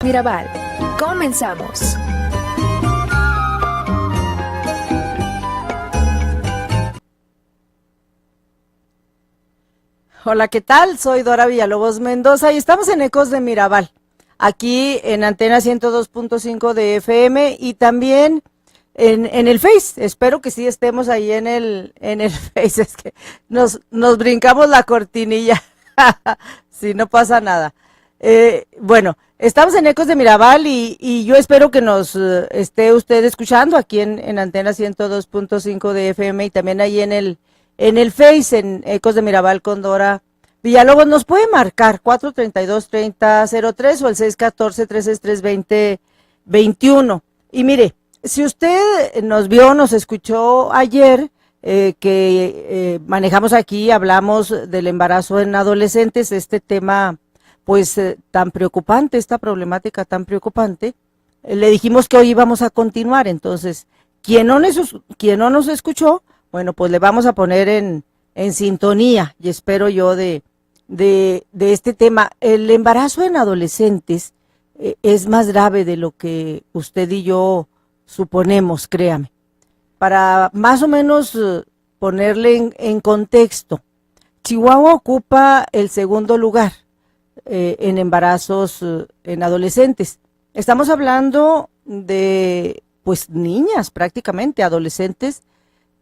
Mirabal. Comenzamos. Hola, ¿qué tal? Soy Dora Villalobos Mendoza y estamos en Ecos de Mirabal, aquí en Antena 102.5 de FM y también en el Face. Espero que sí estemos ahí en el Face, es que nos brincamos la cortinilla, si no pasa nada. Bueno, estamos en Ecos de Mirabal y yo espero que nos esté usted escuchando aquí en Antena 102.5 de FM y también ahí en el Face, en Ecos de Mirabal con Dora Villalobos. Nos puede marcar 432-3003 o el 614-363-2021. Y mire, si usted nos vio, nos escuchó ayer, manejamos aquí, hablamos del embarazo en adolescentes, este tema pues tan preocupante, esta problemática tan preocupante, le dijimos que hoy íbamos a continuar. Entonces, quien no nos escuchó, bueno, pues le vamos a poner en sintonía y espero yo de este tema. El embarazo en adolescentes es más grave de lo que usted y yo suponemos, créame. Para más o menos ponerle en contexto, Chihuahua ocupa el segundo lugar en embarazos en adolescentes. Estamos hablando de, pues, niñas prácticamente, adolescentes,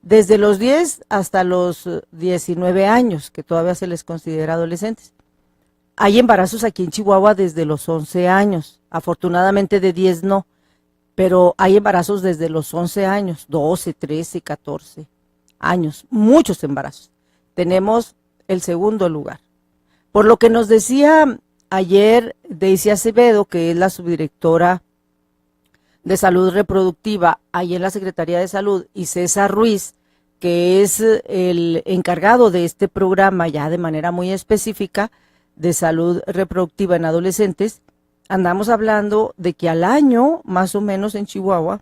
desde los 10 hasta los 19 años, que todavía se les considera adolescentes. Hay embarazos aquí en Chihuahua desde los 11 años, afortunadamente de 10 no, pero hay embarazos desde los 11 años, 12, 13, 14 años, muchos embarazos. Tenemos el segundo lugar. Por lo que nos decía ayer Daisy Acevedo, que es la subdirectora de Salud Reproductiva ahí en la Secretaría de Salud, y César Ruiz, que es el encargado de este programa ya de manera muy específica de salud reproductiva en adolescentes, andamos hablando de que al año, más o menos en Chihuahua,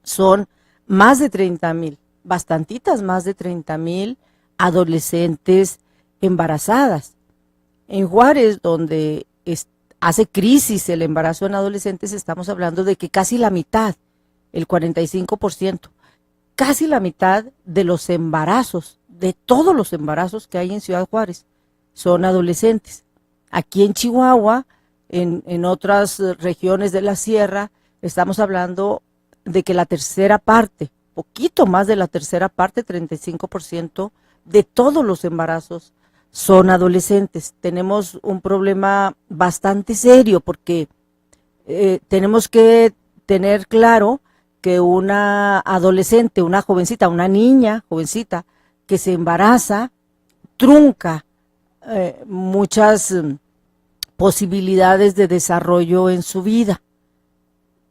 son más de 30,000, bastantitas más de 30,000 adolescentes embarazadas. En Juárez, donde hace crisis el embarazo en adolescentes, estamos hablando de que casi la mitad, el 45%, casi la mitad de los embarazos, de todos los embarazos que hay en Ciudad Juárez, son adolescentes. Aquí en Chihuahua, en otras regiones de la sierra, estamos hablando de que la tercera parte, poquito más de la tercera parte, 35% de todos los embarazos son adolescentes. Tenemos un problema bastante serio porque tenemos que tener claro que una adolescente, una jovencita, una niña jovencita que se embaraza, trunca muchas posibilidades de desarrollo en su vida.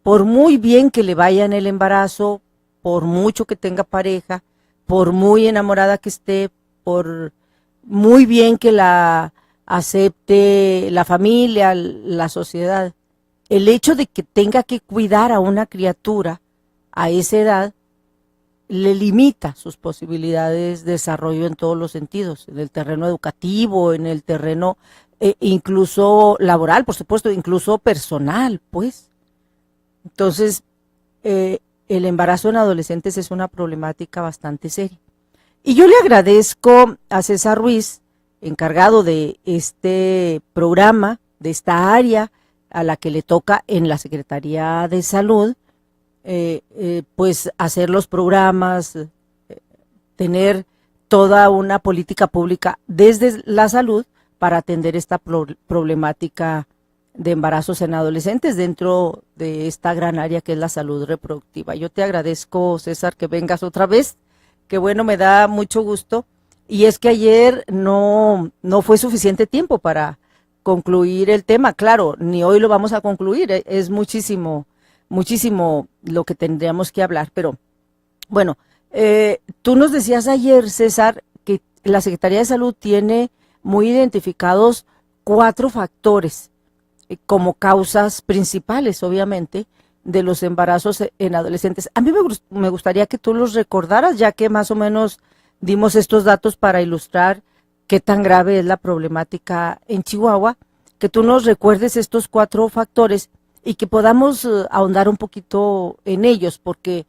Por muy bien que le vaya en el embarazo, por mucho que tenga pareja, por muy enamorada que esté, por muy bien que la acepte la familia, la sociedad, el hecho de que tenga que cuidar a una criatura a esa edad le limita sus posibilidades de desarrollo en todos los sentidos, en el terreno educativo, en el terreno incluso laboral, por supuesto, incluso personal, pues. Entonces, el embarazo en adolescentes es una problemática bastante seria. Y yo le agradezco a César Ruiz, encargado de este programa, de esta área a la que le toca en la Secretaría de Salud, pues hacer los programas, tener toda una política pública desde la salud para atender esta problemática de embarazos en adolescentes dentro de esta gran área que es la salud reproductiva. Yo te agradezco, César, que vengas otra vez. Que bueno, me da mucho gusto. Y es que ayer no fue suficiente tiempo para concluir el tema. Claro, ni hoy lo vamos a concluir, es muchísimo lo que tendríamos que hablar. Pero bueno, tú nos decías ayer, César, que la Secretaría de Salud tiene muy identificados 4 factores como causas principales, obviamente, de los embarazos en adolescentes. A mí me gustaría que tú los recordaras, ya que más o menos dimos estos datos para ilustrar qué tan grave es la problemática en Chihuahua, que tú nos recuerdes estos 4 factores y que podamos ahondar un poquito en ellos, porque,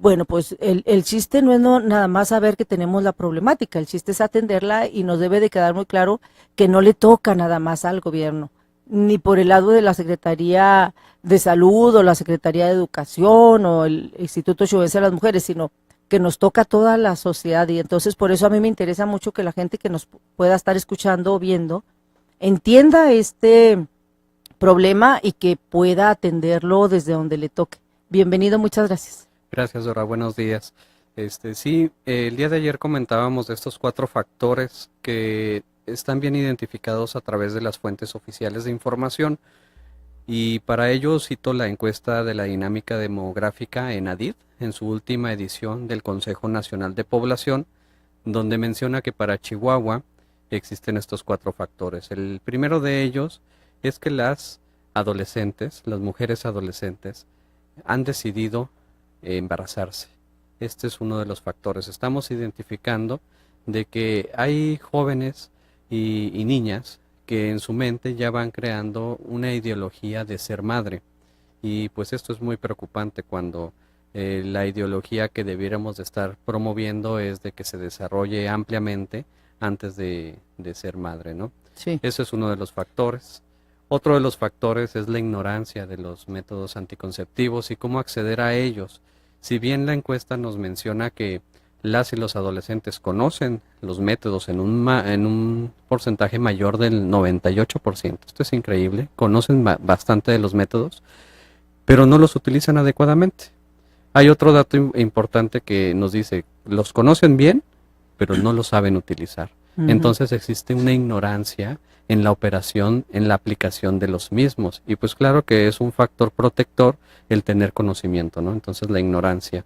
bueno, pues el chiste no es nada más saber que tenemos la problemática, el chiste es atenderla y nos debe de quedar muy claro que no le toca nada más al gobierno, ni por el lado de la Secretaría de Salud o la Secretaría de Educación o el Instituto Chubense de las Mujeres, sino que nos toca a toda la sociedad. Y entonces por eso a mí me interesa mucho que la gente que nos pueda estar escuchando o viendo entienda este problema y que pueda atenderlo desde donde le toque. Bienvenido, muchas gracias. Gracias, Dora, buenos días. Sí, el día de ayer comentábamos de estos 4 factores que están bien identificados a través de las fuentes oficiales de información, y para ello cito la encuesta de la dinámica demográfica ENADID en su última edición del Consejo Nacional de Población, donde menciona que para Chihuahua existen estos 4 factores. El primero de ellos es que las adolescentes, las mujeres adolescentes, han decidido embarazarse. Este es uno de los factores. Estamos identificando de que hay jóvenes y niñas que en su mente ya van creando una ideología de ser madre, y pues esto es muy preocupante cuando la ideología que debiéramos de estar promoviendo es de que se desarrolle ampliamente antes de ser madre, ¿no? Sí. Eso es uno de los factores. Otro de los factores es la ignorancia de los métodos anticonceptivos y cómo acceder a ellos. Si bien la encuesta nos menciona que las y los adolescentes conocen los métodos en un porcentaje mayor del 98%, esto es increíble, conocen bastante de los métodos, pero no los utilizan adecuadamente. Hay otro dato importante que nos dice, los conocen bien, pero no lo saben utilizar. Entonces existe una ignorancia en la operación, en la aplicación de los mismos, y pues claro que es un factor protector el tener conocimiento, ¿no? Entonces la ignorancia.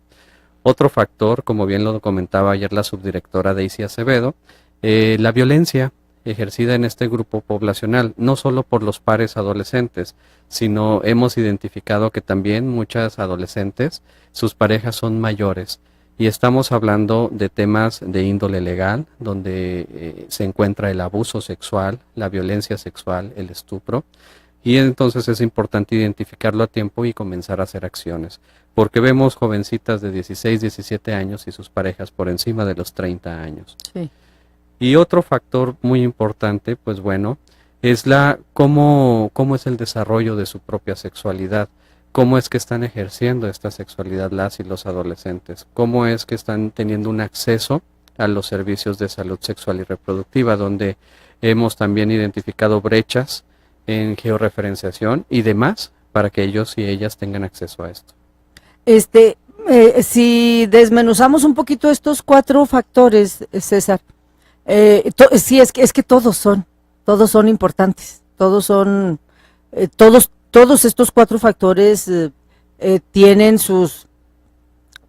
Otro factor, como bien lo comentaba ayer la subdirectora Daisy Acevedo, la violencia ejercida en este grupo poblacional, no solo por los pares adolescentes, sino hemos identificado que también muchas adolescentes, sus parejas son mayores, y estamos hablando de temas de índole legal, donde se encuentra el abuso sexual, la violencia sexual, el estupro, y entonces es importante identificarlo a tiempo y comenzar a hacer acciones, porque vemos jovencitas de 16, 17 años y sus parejas por encima de los 30 años. Sí. Y otro factor muy importante, pues bueno, es cómo es el desarrollo de su propia sexualidad, cómo es que están ejerciendo esta sexualidad las y los adolescentes, cómo es que están teniendo un acceso a los servicios de salud sexual y reproductiva, donde hemos también identificado brechas en georreferenciación y demás para que ellos y ellas tengan acceso a esto. Si desmenuzamos un poquito estos 4 factores, César, sí, es que todos son importantes, todos estos 4 factores tienen sus,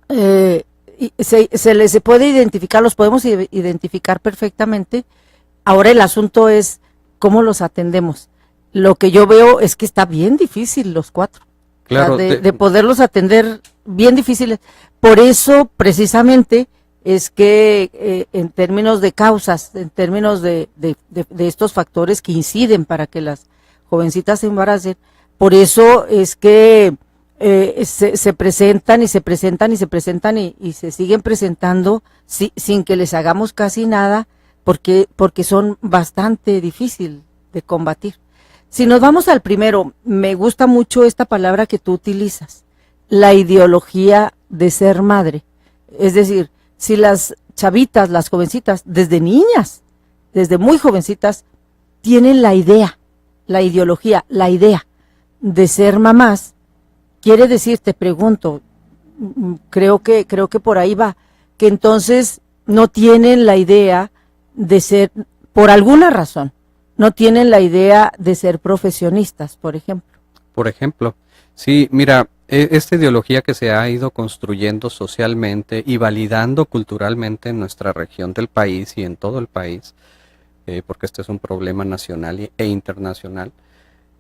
se les puede identificar, los podemos identificar perfectamente. Ahora el asunto es cómo los atendemos. Lo que yo veo es que está bien difícil los 4. Claro, o sea, de poderlos atender, bien difíciles. Por eso, precisamente, es que en términos de causas, en términos de estos factores que inciden para que las jovencitas se embaracen, por eso es que se presentan y se presentan y se presentan y se siguen presentando sin que les hagamos casi nada, porque son bastante difícil de combatir. Si nos vamos al primero, me gusta mucho esta palabra que tú utilizas, la ideología de ser madre. Es decir, si las chavitas, las jovencitas, desde niñas, desde muy jovencitas, tienen la idea, la ideología, la idea de ser mamás, quiere decir, te pregunto, creo que por ahí va, que entonces no tienen la idea de ser, por alguna razón, no tienen la idea de ser profesionistas, por ejemplo. Por ejemplo, sí, mira, esta ideología que se ha ido construyendo socialmente y validando culturalmente en nuestra región del país y en todo el país, porque este es un problema nacional e internacional,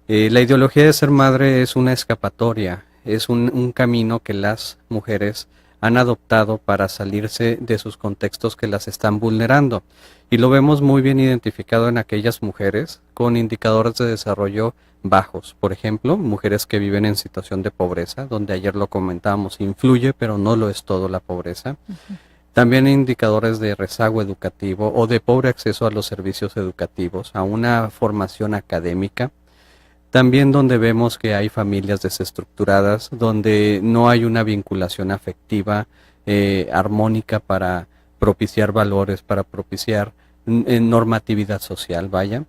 la ideología de ser madre es una escapatoria, es un camino que las mujeres han adoptado para salirse de sus contextos que las están vulnerando. Y lo vemos muy bien identificado en aquellas mujeres con indicadores de desarrollo bajos. Por ejemplo, mujeres que viven en situación de pobreza, donde ayer lo comentábamos, influye, pero no lo es todo la pobreza. También indicadores de rezago educativo o de pobre acceso a los servicios educativos, a una formación académica. También donde vemos que hay familias desestructuradas, donde no hay una vinculación afectiva armónica para propiciar valores, para propiciar normatividad social, vaya.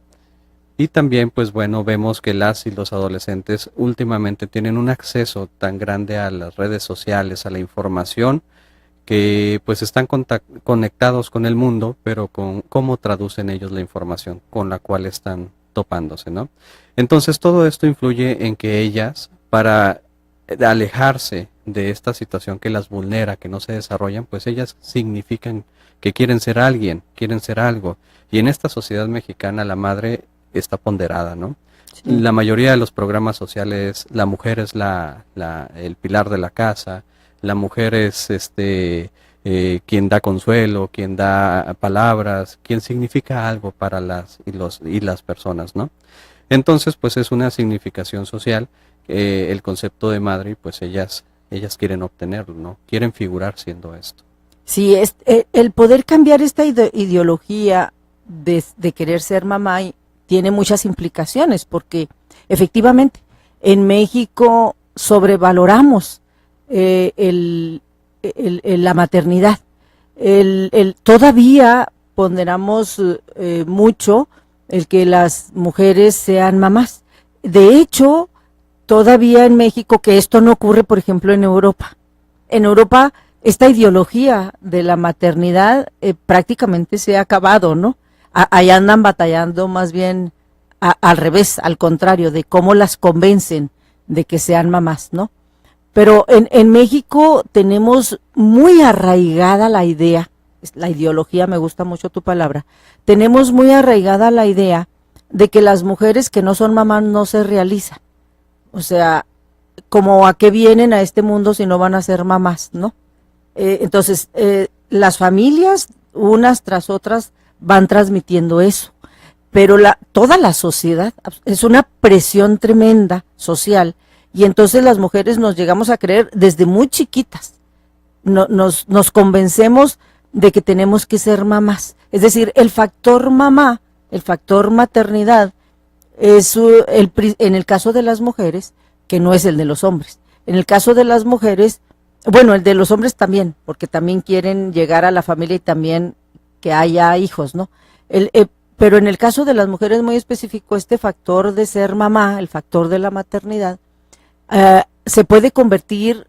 Y también, pues bueno, vemos que las y los adolescentes últimamente tienen un acceso tan grande a las redes sociales, a la información, que pues están conectados con el mundo, pero con cómo traducen ellos la información con la cual están topándose, ¿no? Entonces todo esto influye en que ellas, para alejarse de esta situación que las vulnera, que no se desarrollan, pues ellas significan que quieren ser alguien, quieren ser algo. Y en esta sociedad mexicana la madre está ponderada, ¿no? Sí. La mayoría de los programas sociales, la mujer es el pilar de la casa, la mujer es quien da consuelo, quien da palabras, quien significa algo para las personas, ¿no? Entonces, pues es una significación social, el concepto de madre, y pues ellas quieren obtenerlo, ¿no? Quieren figurar siendo esto. Sí, el poder cambiar esta ideología de querer ser mamá tiene muchas implicaciones, porque efectivamente en México sobrevaloramos la maternidad. Todavía ponderamos mucho el que las mujeres sean mamás. De hecho, todavía en México, que esto no ocurre, por ejemplo, en Europa. En Europa, esta ideología de la maternidad prácticamente se ha acabado, ¿no? Allá andan batallando más bien al revés, al contrario, de cómo las convencen de que sean mamás, ¿no? Pero en México tenemos muy arraigada la ideología, me gusta mucho tu palabra, tenemos muy arraigada la idea de que las mujeres que no son mamás no se realizan. O sea, como a qué vienen a este mundo si no van a ser mamás, ¿no? Entonces, las familias, unas tras otras, van transmitiendo eso. Pero toda la sociedad, es una presión tremenda social, y entonces las mujeres nos llegamos a creer desde muy chiquitas, nos convencemos de que tenemos que ser mamás. Es decir, el factor mamá, el factor maternidad, es en el caso de las mujeres, que no es el de los hombres. En el caso de las mujeres, bueno, el de los hombres también, porque también quieren llegar a la familia y también que haya hijos, ¿no? Pero en el caso de las mujeres muy específico, este factor de ser mamá, el factor de la maternidad, se puede convertir,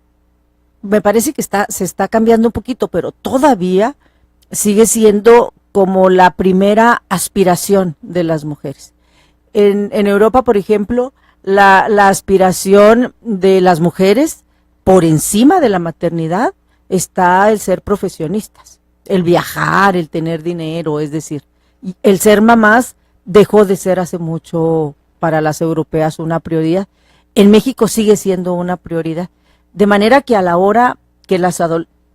me parece que se está cambiando un poquito, pero todavía sigue siendo como la primera aspiración de las mujeres. En Europa, por ejemplo, la aspiración de las mujeres por encima de la maternidad está el ser profesionistas, el viajar, el tener dinero, es decir, el ser mamás dejó de ser hace mucho para las europeas una prioridad. En México sigue siendo una prioridad, de manera que a la hora que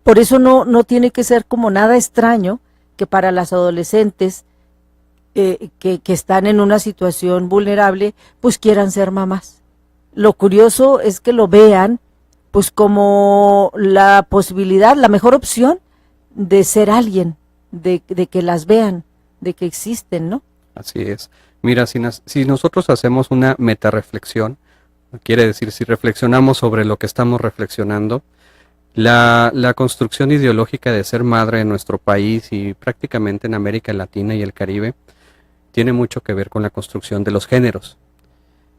por eso no tiene que ser como nada extraño que para las adolescentes que están en una situación vulnerable, pues quieran ser mamás. Lo curioso es que lo vean pues como la posibilidad, la mejor opción de ser alguien, de que las vean, de que existen, ¿no? Así es. Mira, si nosotros hacemos una metarreflexión, quiere decir, si reflexionamos sobre lo que estamos reflexionando, la construcción ideológica de ser madre en nuestro país y prácticamente en América Latina y el Caribe tiene mucho que ver con la construcción de los géneros.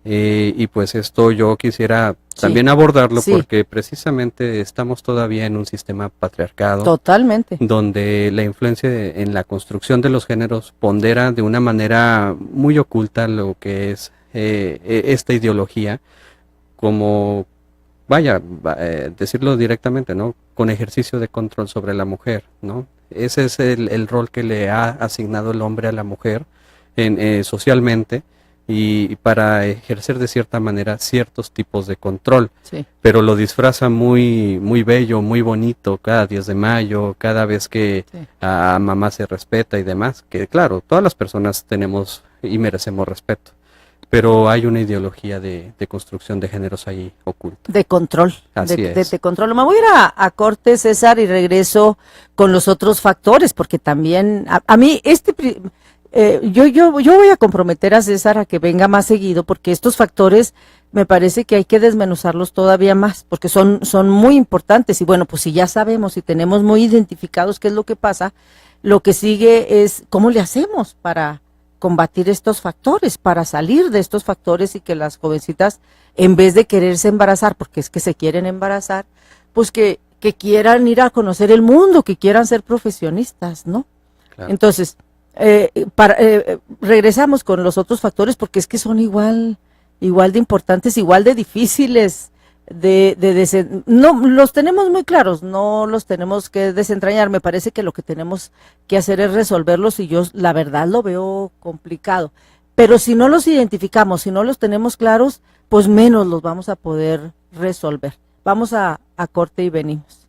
Y pues esto yo quisiera también abordarlo porque precisamente estamos todavía en un sistema patriarcado. Totalmente. Donde la influencia en la construcción de los géneros pondera de una manera muy oculta lo que es esta ideología, como, decirlo directamente, ¿no? Con ejercicio de control sobre la mujer, ¿no? Ese es el rol que le ha asignado el hombre a la mujer socialmente, y para ejercer de cierta manera ciertos tipos de control, Sí. pero lo disfraza muy, muy bello, muy bonito, cada 10 de mayo, cada vez que Sí. a mamá se respeta y demás, que claro, todas las personas tenemos y merecemos respeto, pero hay una ideología de construcción de géneros ahí oculta. De control. Así es. De control. Me voy a ir a corte, César, y regreso con los otros factores, porque también a mí yo voy a comprometer a César a que venga más seguido, porque estos factores me parece que hay que desmenuzarlos todavía más, porque son muy importantes. Y bueno, pues si ya sabemos y tenemos muy identificados qué es lo que pasa, lo que sigue es cómo le hacemos para combatir estos factores, para salir de estos factores y que las jovencitas, en vez de quererse embarazar, porque es que se quieren embarazar, pues que quieran ir a conocer el mundo, que quieran ser profesionistas, ¿no? Claro. Entonces, regresamos con los otros factores porque es que son igual de importantes, igual de difíciles no los tenemos muy claros, no los tenemos que desentrañar. Me parece que lo que tenemos que hacer es resolverlos y yo la verdad lo veo complicado. Pero si no los identificamos, si no los tenemos claros, pues menos los vamos a poder resolver. Vamos a corte y venimos.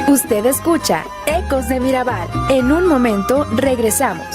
Usted escucha Ecos de Mirabal. En un momento regresamos.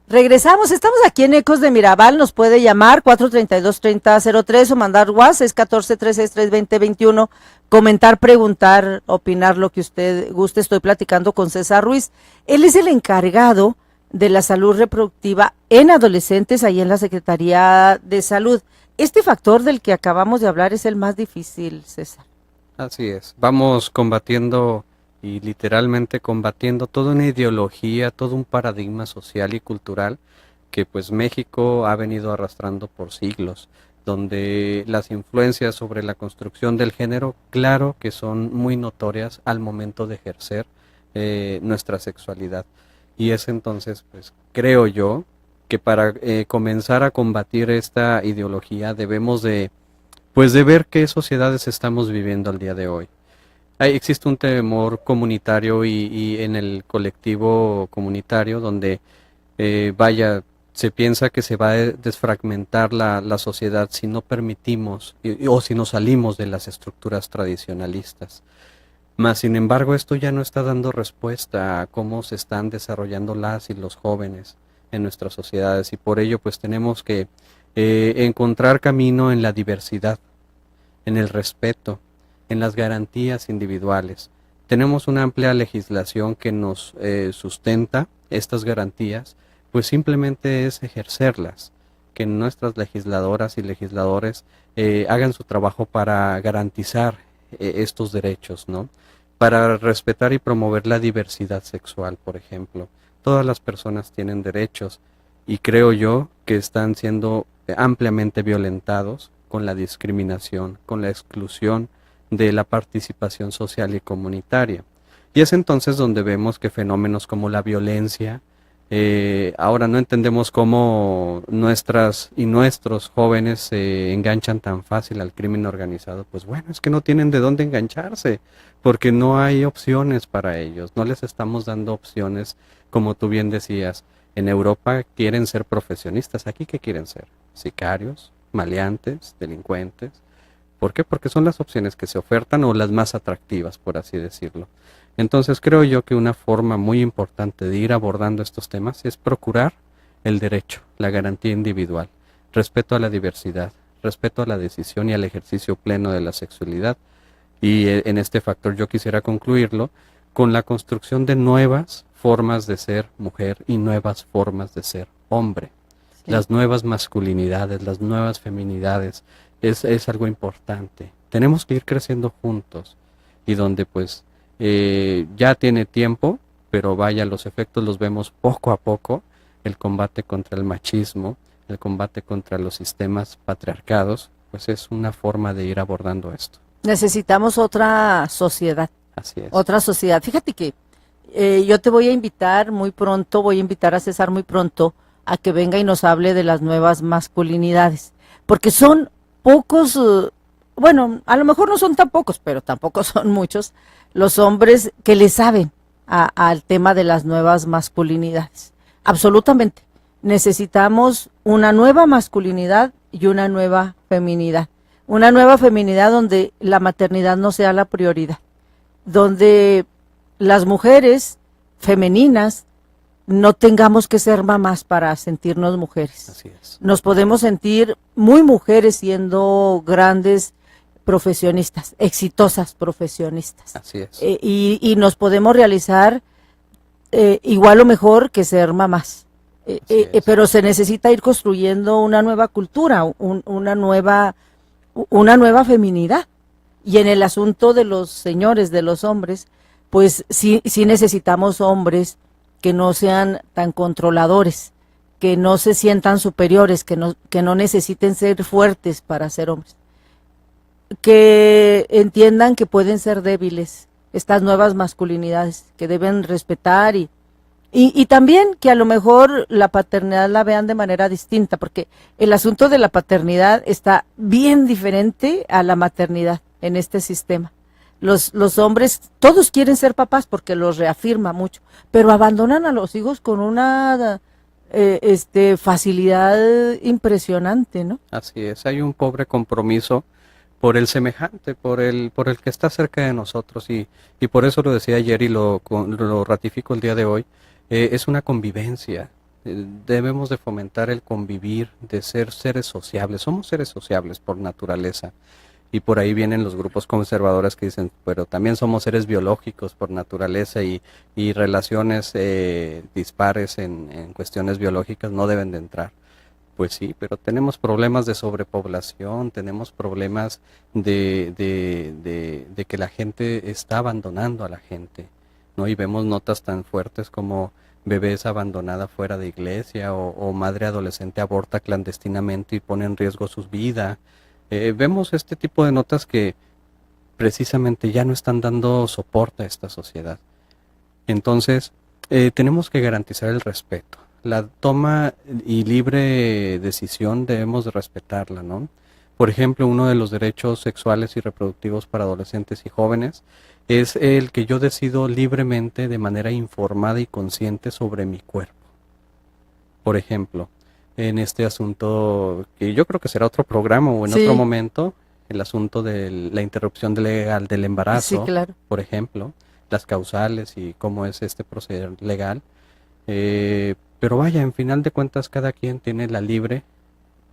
Regresamos, estamos aquí en Ecos de Mirabal, nos puede llamar 432-3003 o mandar WhatsApp, es 1436-320-21, comentar, preguntar, opinar lo que usted guste. Estoy platicando con César Ruiz, él es el encargado de la salud reproductiva en adolescentes ahí en la Secretaría de Salud. Este factor del que acabamos de hablar es el más difícil, César. Así es, vamos combatiendo y literalmente combatiendo toda una ideología, todo un paradigma social y cultural que pues México ha venido arrastrando por siglos, donde las influencias sobre la construcción del género, claro que son muy notorias al momento de ejercer nuestra sexualidad. Y es entonces, pues creo yo, que para comenzar a combatir esta ideología debemos de ver qué sociedades estamos viviendo al día de hoy. Existe un temor comunitario y en el colectivo comunitario donde, se piensa que se va a desfragmentar la sociedad si no permitimos o si no salimos de las estructuras tradicionalistas. Mas, sin embargo, esto ya no está dando respuesta a cómo se están desarrollando las y los jóvenes en nuestras sociedades y por ello pues tenemos que encontrar camino en la diversidad, en el respeto, en las garantías individuales. Tenemos una amplia legislación que nos sustenta estas garantías, pues simplemente es ejercerlas, que nuestras legisladoras y legisladores hagan su trabajo para garantizar estos derechos, ¿no? Para respetar y promover la diversidad sexual, por ejemplo. Todas las personas tienen derechos y creo yo que están siendo ampliamente violentados con la discriminación, con la exclusión de la participación social y comunitaria. Y es entonces donde vemos que fenómenos como la violencia, ahora no entendemos cómo nuestras y nuestros jóvenes se enganchan tan fácil al crimen organizado. Pues bueno, es que no tienen de dónde engancharse, porque no hay opciones para ellos, no les estamos dando opciones, como tú bien decías. En Europa quieren ser profesionistas, ¿aquí qué quieren ser? Sicarios, maleantes, delincuentes. ¿Por qué? Porque son las opciones que se ofertan o las más atractivas, por así decirlo. Entonces creo yo que una forma muy importante de ir abordando estos temas es procurar el derecho, la garantía individual, respeto a la diversidad, respeto a la decisión y al ejercicio pleno de la sexualidad. Y en este factor yo quisiera concluirlo con la construcción de nuevas formas de ser mujer y nuevas formas de ser hombre. Sí. Las nuevas masculinidades, las nuevas feminidades, es algo importante. Tenemos que ir creciendo juntos y donde pues ya tiene tiempo, pero vaya, los efectos los vemos poco a poco, el combate contra el machismo, el combate contra los sistemas patriarcados, pues es una forma de ir abordando esto. Necesitamos otra sociedad, Así es. otra sociedad. Fíjate que yo te voy a invitar muy pronto, voy a invitar a César muy pronto a que venga y nos hable de las nuevas masculinidades, porque son pocos, bueno, a lo mejor no son tan pocos, pero tampoco son muchos los hombres que le saben al tema de las nuevas masculinidades. Absolutamente. Necesitamos una nueva masculinidad y una nueva feminidad. Una nueva feminidad donde la maternidad no sea la prioridad, donde las mujeres femeninas no tengamos que ser mamás para sentirnos mujeres. Así es. Nos podemos sentir muy mujeres siendo grandes profesionistas, exitosas profesionistas. Así es. Y nos podemos realizar igual o mejor que ser mamás. Pero se necesita ir construyendo una nueva cultura, una nueva feminidad. Y en el asunto de los señores, de los hombres, pues sí necesitamos hombres que no sean tan controladores, que no se sientan superiores, que no necesiten ser fuertes para ser hombres, que entiendan que pueden ser débiles, estas nuevas masculinidades, que deben respetar y también que a lo mejor la paternidad la vean de manera distinta, porque el asunto de la paternidad está bien diferente a la maternidad en este sistema. Los hombres, todos quieren ser papás porque los reafirma mucho, pero abandonan a los hijos con una facilidad impresionante, ¿no? Así es, hay un pobre compromiso por el semejante, por el que está cerca de nosotros y por eso lo decía ayer y lo ratifico el día de hoy, es una convivencia. Debemos de fomentar el convivir, de ser seres sociables. Somos seres sociables por naturaleza. Y por ahí vienen los grupos conservadores que dicen, pero también somos seres biológicos por naturaleza y relaciones dispares en cuestiones biológicas no deben de entrar. Pues sí, pero tenemos problemas de sobrepoblación, tenemos problemas de que la gente está abandonando a la gente, ¿no? Y vemos notas tan fuertes como bebés abandonada fuera de iglesia o madre adolescente aborta clandestinamente y pone en riesgo su vida. Vemos este tipo de notas que precisamente ya no están dando soporte a esta sociedad. Entonces, tenemos que garantizar el respeto. La toma y libre decisión debemos de respetarla, ¿no? Por ejemplo, uno de los derechos sexuales y reproductivos para adolescentes y jóvenes es el que yo decido libremente, de manera informada y consciente sobre mi cuerpo. Por ejemplo, en este asunto, que yo creo que será otro programa o en Sí. otro momento, el asunto de la interrupción legal del embarazo, Sí, claro. por ejemplo, las causales y cómo es este proceder legal. Pero vaya, en final de cuentas, cada quien tiene la libre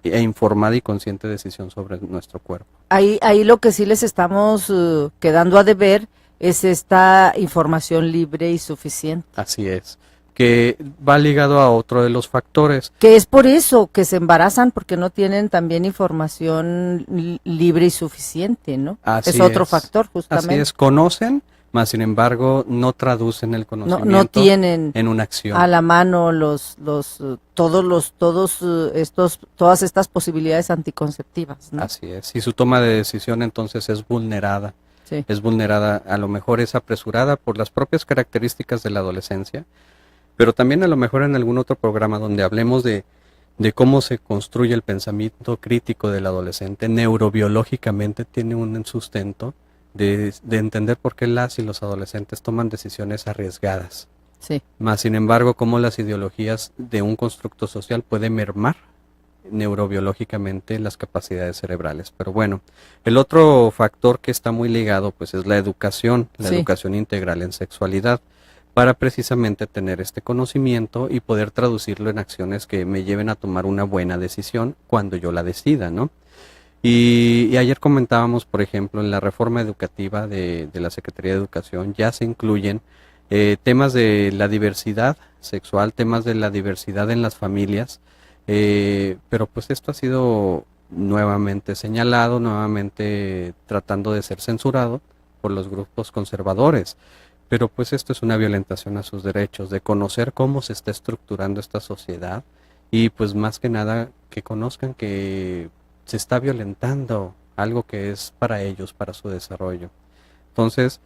e informada y consciente decisión sobre nuestro cuerpo. Ahí lo que sí les estamos quedando a deber es esta información libre y suficiente. Así es, que va ligado a otro de los factores. Que es por eso que se embarazan, porque no tienen también información libre y suficiente, ¿no? Así es otro es. factor, justamente. Así es, conocen, mas sin embargo no traducen el conocimiento no tienen en una acción. a la mano todas estas posibilidades anticonceptivas, ¿no? Así es, y su toma de decisión entonces es vulnerada. Sí. Es vulnerada, a lo mejor es apresurada por las propias características de la adolescencia, pero también a lo mejor en algún otro programa donde hablemos de cómo se construye el pensamiento crítico del adolescente, neurobiológicamente tiene un sustento de entender por qué las y los adolescentes toman decisiones arriesgadas. Sí. Más sin embargo, cómo las ideologías de un constructo social pueden mermar neurobiológicamente las capacidades cerebrales. Pero bueno, el otro factor que está muy ligado pues es la educación Sí. integral en sexualidad, para precisamente tener este conocimiento y poder traducirlo en acciones que me lleven a tomar una buena decisión cuando yo la decida, ¿no? Y ayer comentábamos, por ejemplo, en la reforma educativa de la Secretaría de Educación ya se incluyen temas de la diversidad sexual, temas de la diversidad en las familias, pero pues esto ha sido nuevamente señalado, nuevamente tratando de ser censurado por los grupos conservadores. Pero pues esto es una violentación a sus derechos, de conocer cómo se está estructurando esta sociedad y pues más que nada que conozcan que se está violentando algo que es para ellos, para su desarrollo. Entonces,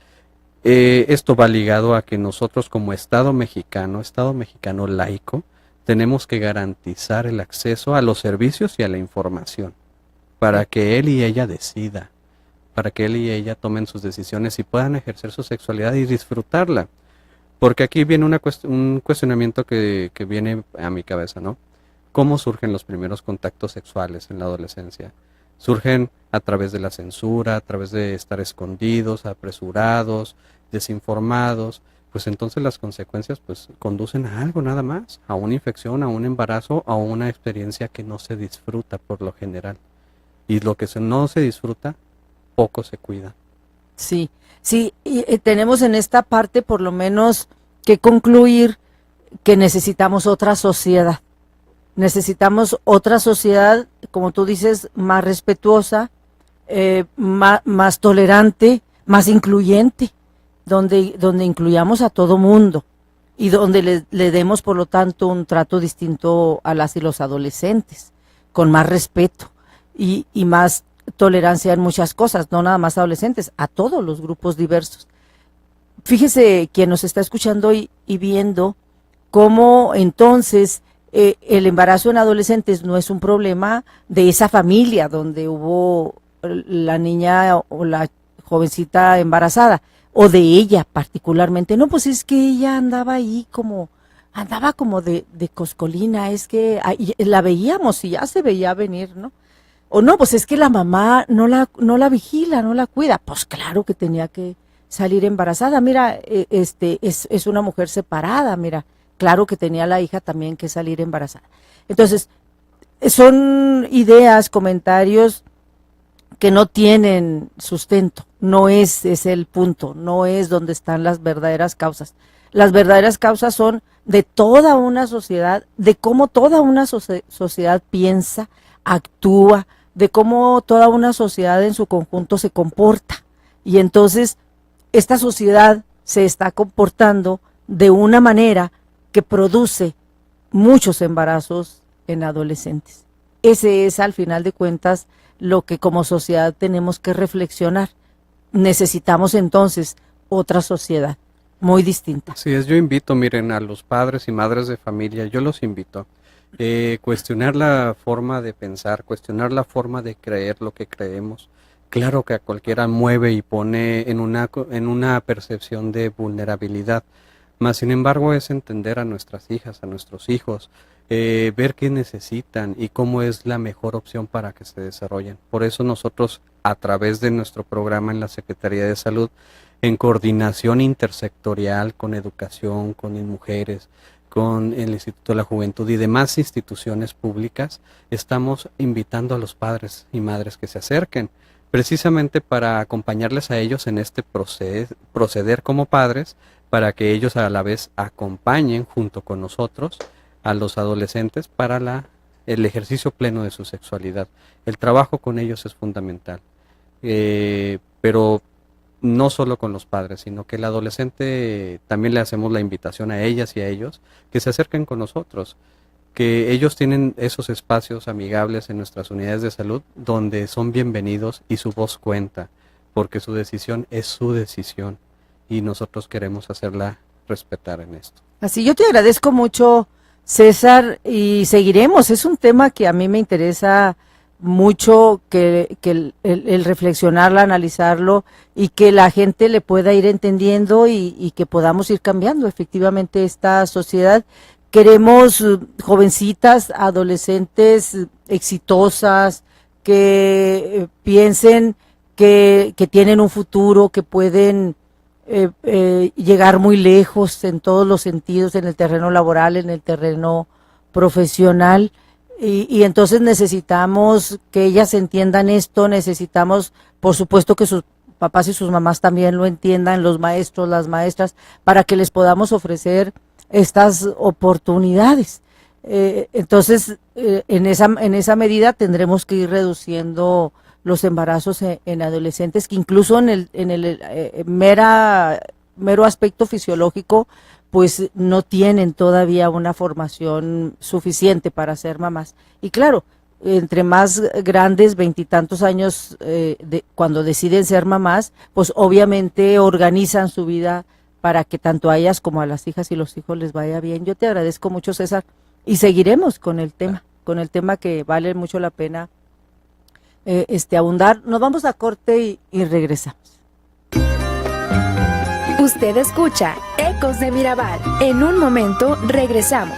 esto va ligado a que nosotros como Estado mexicano laico, tenemos que garantizar el acceso a los servicios y a la información para que él y ella decida, para que él y ella tomen sus decisiones y puedan ejercer su sexualidad y disfrutarla. Porque aquí viene un cuestionamiento que viene a mi cabeza, ¿no? ¿Cómo surgen los primeros contactos sexuales en la adolescencia? Surgen a través de la censura, a través de estar escondidos, apresurados, desinformados, pues entonces las consecuencias pues conducen a algo nada más, a una infección, a un embarazo, a una experiencia que no se disfruta por lo general. Y lo que no se disfruta, poco se cuida. Sí, sí, y tenemos en esta parte por lo menos que concluir que necesitamos otra sociedad. Necesitamos otra sociedad, como tú dices, más respetuosa, más tolerante, más incluyente, donde incluyamos a todo mundo y donde le demos, por lo tanto, un trato distinto a las y los adolescentes, con más respeto y más tolerancia en muchas cosas, no nada más adolescentes, a todos los grupos diversos. Fíjese quien nos está escuchando y viendo cómo entonces el embarazo en adolescentes no es un problema de esa familia donde hubo la niña o la jovencita embarazada, o de ella particularmente. No, pues es que ella andaba como de coscolina, es que la veíamos y ya se veía venir, ¿no? O no, pues es que la mamá no la vigila, no la cuida. Pues claro que tenía que salir embarazada. Mira, es una mujer separada, mira, claro que tenía la hija también que salir embarazada. Entonces, son ideas, comentarios que no tienen sustento. No es el punto, no es donde están las verdaderas causas. Las verdaderas causas son de toda una sociedad, de cómo toda una sociedad piensa, actúa, de cómo toda una sociedad en su conjunto se comporta. Y entonces esta sociedad se está comportando de una manera que produce muchos embarazos en adolescentes. Ese es, al final de cuentas, lo que como sociedad tenemos que reflexionar. Necesitamos entonces otra sociedad muy distinta. Así es, yo invito, miren, a los padres y madres de familia, yo los invito cuestionar la forma de pensar, cuestionar la forma de creer lo que creemos. Claro que a cualquiera mueve y pone en una percepción de vulnerabilidad, mas sin embargo es entender a nuestras hijas, a nuestros hijos, ver qué necesitan y cómo es la mejor opción para que se desarrollen. Por eso nosotros, a través de nuestro programa en la Secretaría de Salud, en coordinación intersectorial con educación, con mujeres, con el Instituto de la Juventud y demás instituciones públicas, estamos invitando a los padres y madres que se acerquen, precisamente para acompañarles a ellos en este proceder como padres, para que ellos a la vez acompañen junto con nosotros a los adolescentes para el ejercicio pleno de su sexualidad. El trabajo con ellos es fundamental, pero no solo con los padres, sino que el adolescente también le hacemos la invitación a ellas y a ellos que se acerquen con nosotros, que ellos tienen esos espacios amigables en nuestras unidades de salud donde son bienvenidos y su voz cuenta, porque su decisión es su decisión y nosotros queremos hacerla respetar en esto. Así, yo te agradezco mucho, César, y seguiremos. Es un tema que a mí me interesa mucho, que el reflexionarlo, analizarlo y que la gente le pueda ir entendiendo y que podamos ir cambiando efectivamente esta sociedad. Queremos jovencitas, adolescentes exitosas, que piensen que tienen un futuro, que pueden llegar muy lejos en todos los sentidos, en el terreno laboral, en el terreno profesional, y entonces necesitamos que ellas entiendan esto, necesitamos, por supuesto, que sus papás y sus mamás también lo entiendan, los maestros, las maestras, para que les podamos ofrecer estas oportunidades. Entonces, en esa medida tendremos que ir reduciendo los embarazos en adolescentes, que incluso en el mero aspecto fisiológico, pues no tienen todavía una formación suficiente para ser mamás. Y claro, entre más grandes, 20 y tantos años, cuando deciden ser mamás, pues obviamente organizan su vida para que tanto a ellas como a las hijas y los hijos les vaya bien. Yo te agradezco mucho, César, y seguiremos con el tema que vale mucho la pena abundar. Nos vamos a corte y regresamos. Usted escucha Ecos de Mirabal. En un momento regresamos.